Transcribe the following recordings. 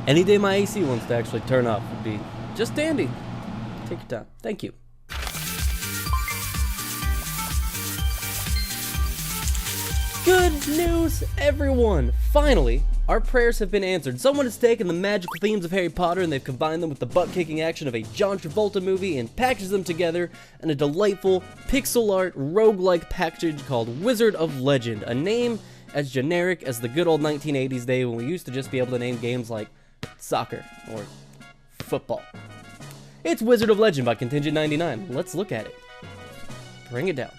Any day my AC wants to actually turn off would be just dandy. Take your time. Thank you. Good news, everyone! Finally, our prayers have been answered. Someone has taken the magical themes of Harry Potter and they've combined them with the butt-kicking action of a John Travolta movie and packaged them together in a delightful pixel art roguelike package called Wizard of Legend, a name as generic as the good old 1980s day when we used to just be able to name games like soccer or football. It's Wizard of Legend by Contingent 99. Let's look at it. Bring it down.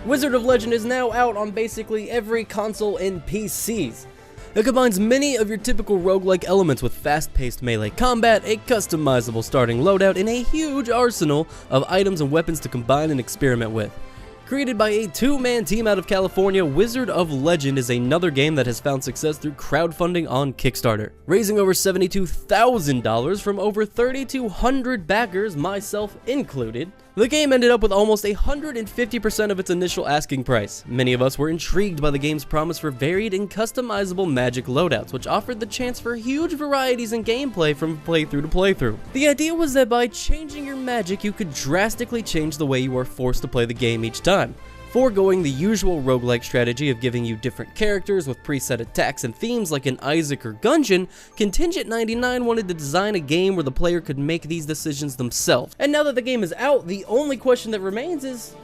Wizard of Legend is now out on basically every console and PCs. It combines many of your typical roguelike elements with fast-paced melee combat, a customizable starting loadout, and a huge arsenal of items and weapons to combine and experiment with. Created by a two-man team out of California, Wizard of Legend is another game that has found success through crowdfunding on Kickstarter, raising over $72,000 from over 3,200 backers, myself included. The game ended up with almost 150% of its initial asking price. Many of us were intrigued by the game's promise for varied and customizable magic loadouts, which offered the chance for huge varieties in gameplay from playthrough to playthrough. The idea was that by changing your magic, you could drastically change the way you are forced to play the game each time. Foregoing the usual roguelike strategy of giving you different characters with preset attacks and themes like in Isaac or Gungeon, Contingent 99 wanted to design a game where the player could make these decisions themselves. And now that the game is out, the only question that remains is,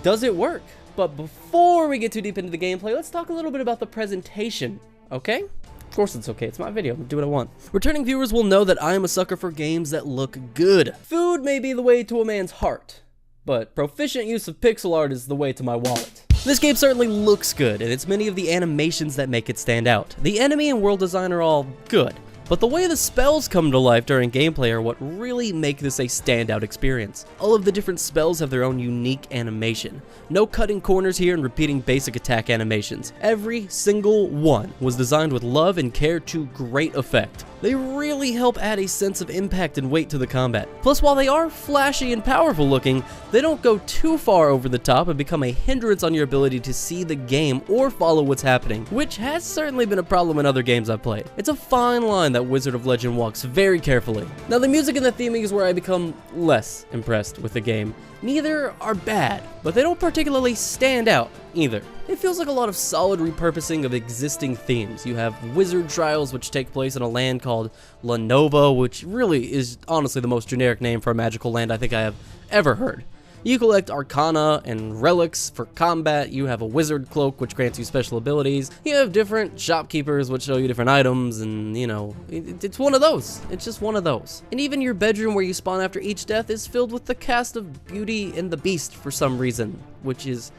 does it work? But before we get too deep into the gameplay, let's talk a little bit about the presentation, okay? Of course it's okay, it's my video, do what I want. Returning viewers will know that I am a sucker for games that look good. Food may be the way to a man's heart, but proficient use of pixel art is the way to my wallet. This game certainly looks good, and it's many of the animations that make it stand out. The enemy and world design are all good, but the way the spells come to life during gameplay are what really make this a standout experience. All of the different spells have their own unique animation. No cutting corners here and repeating basic attack animations. Every single one was designed with love and care to great effect. They really help add a sense of impact and weight to the combat. Plus, while they are flashy and powerful looking, they don't go too far over the top and become a hindrance on your ability to see the game or follow what's happening, which has certainly been a problem in other games I've played. It's a fine line that Wizard of Legend walks very carefully. Now, the music and the theming is where I become less impressed with the game. Neither are bad, but they don't particularly stand out either. It feels like a lot of solid repurposing of existing themes. You have wizard trials which take place in a land called La Nova, which really is honestly the most generic name for a magical land I think I have ever heard. You collect arcana and relics for combat. You have a wizard cloak which grants you special abilities. You have different shopkeepers which show you different items, and you know, it's one of those. It's just one of those. And even your bedroom where you spawn after each death is filled with the cast of Beauty and the Beast for some reason, which is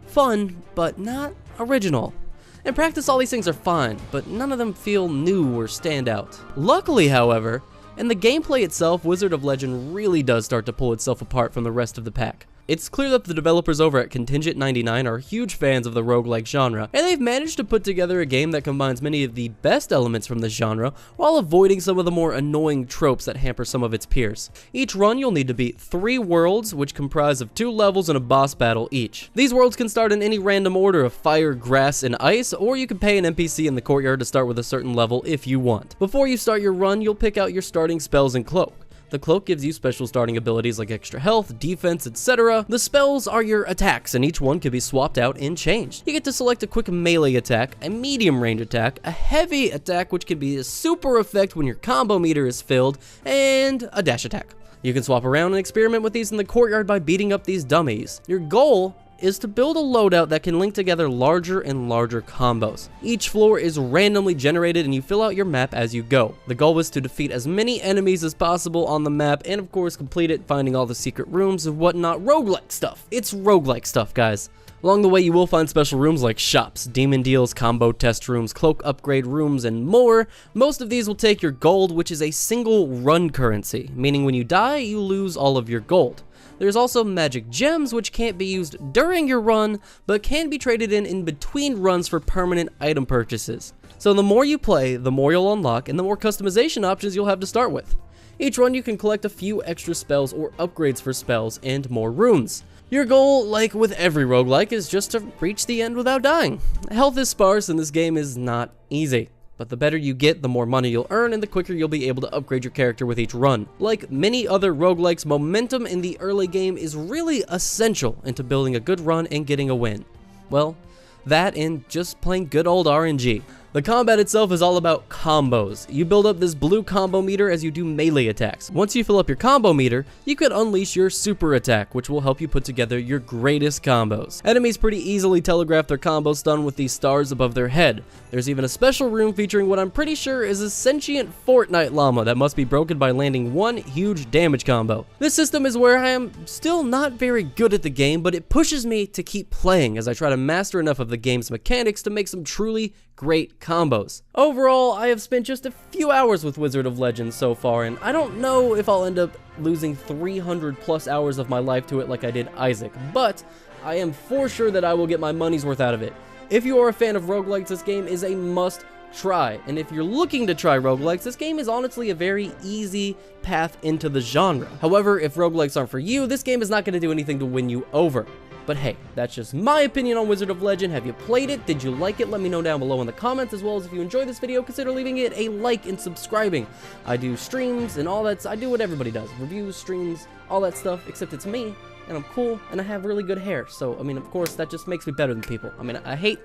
fun, but not original. In practice, all these things are fine, but none of them feel new or stand out. Luckily, however, in the gameplay itself, Wizard of Legend really does start to pull itself apart from the rest of the pack. It's clear that the developers over at Contingent 99 are huge fans of the roguelike genre, and they've managed to put together a game that combines many of the best elements from the genre while avoiding some of the more annoying tropes that hamper some of its peers. Each run you'll need to beat 3 worlds, which comprise of 2 levels and a boss battle each. These worlds can start in any random order of fire, grass, and ice, or you can pay an NPC in the courtyard to start with a certain level if you want. Before you start your run, you'll pick out your starting spells and cloak. The cloak gives you special starting abilities like extra health, defense, etc. The spells are your attacks, and each one can be swapped out and changed. You get to select a quick melee attack, a medium range attack, a heavy attack which can be a super effect when your combo meter is filled, and a dash attack. You can swap around and experiment with these in the courtyard by beating up these dummies. Your goal is to build a loadout that can link together larger and larger combos. Each floor is randomly generated and you fill out your map as you go. The goal is to defeat as many enemies as possible on the map and of course complete it finding all the secret rooms and whatnot. Roguelike stuff. It's roguelike stuff, guys. Along the way, you will find special rooms like shops, demon deals, combo test rooms, cloak upgrade rooms, and more. Most of these will take your gold, which is a single run currency, meaning when you die, you lose all of your gold. There's also magic gems, which can't be used during your run, but can be traded in between runs for permanent item purchases. So the more you play, the more you'll unlock, and the more customization options you'll have to start with. Each run you can collect a few extra spells or upgrades for spells and more runes. Your goal, like with every roguelike, is just to reach the end without dying. Health is sparse and this game is not easy. But the better you get, the more money you'll earn, and the quicker you'll be able to upgrade your character with each run. Like many other roguelikes, momentum in the early game is really essential into building a good run and getting a win. Well, that and just playing good old RNG. The combat itself is all about combos. You build up this blue combo meter as you do melee attacks. Once you fill up your combo meter, you can unleash your super attack, which will help you put together your greatest combos. Enemies pretty easily telegraph their combo stun with these stars above their head. There's even a special room featuring what I'm pretty sure is a sentient Fortnite llama that must be broken by landing one huge damage combo. This system is where I am still not very good at the game, but it pushes me to keep playing as I try to master enough of the game's mechanics to make some truly great combos. Overall, I have spent just a few hours with Wizard of Legends so far, and I don't know if I'll end up losing 300 plus hours of my life to it like I did Isaac, but I am for sure that I will get my money's worth out of it. If you are a fan of roguelikes, this game is a must try, and if you're looking to try roguelikes, this game is honestly a very easy path into the genre. However, if roguelikes aren't for you, this game is not going to do anything to win you over. But hey, that's just my opinion on Wizard of Legend. Have you played it? Did you like it? Let me know down below in the comments, as well as if you enjoyed this video, consider leaving it a like and subscribing. I do streams and all that. I do what everybody does. Reviews, streams, all that stuff, except it's me, and I'm cool, and I have really good hair. So, I mean, of course, that just makes me better than people. I mean, I hate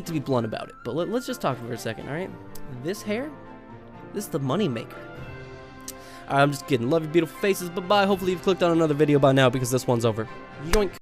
to be blunt about it, but let's just talk for a second, all right? This hair, this is the money maker. I'm just kidding. Love your beautiful faces. Bye-bye. Hopefully you've clicked on another video by now because this one's over. Yoink.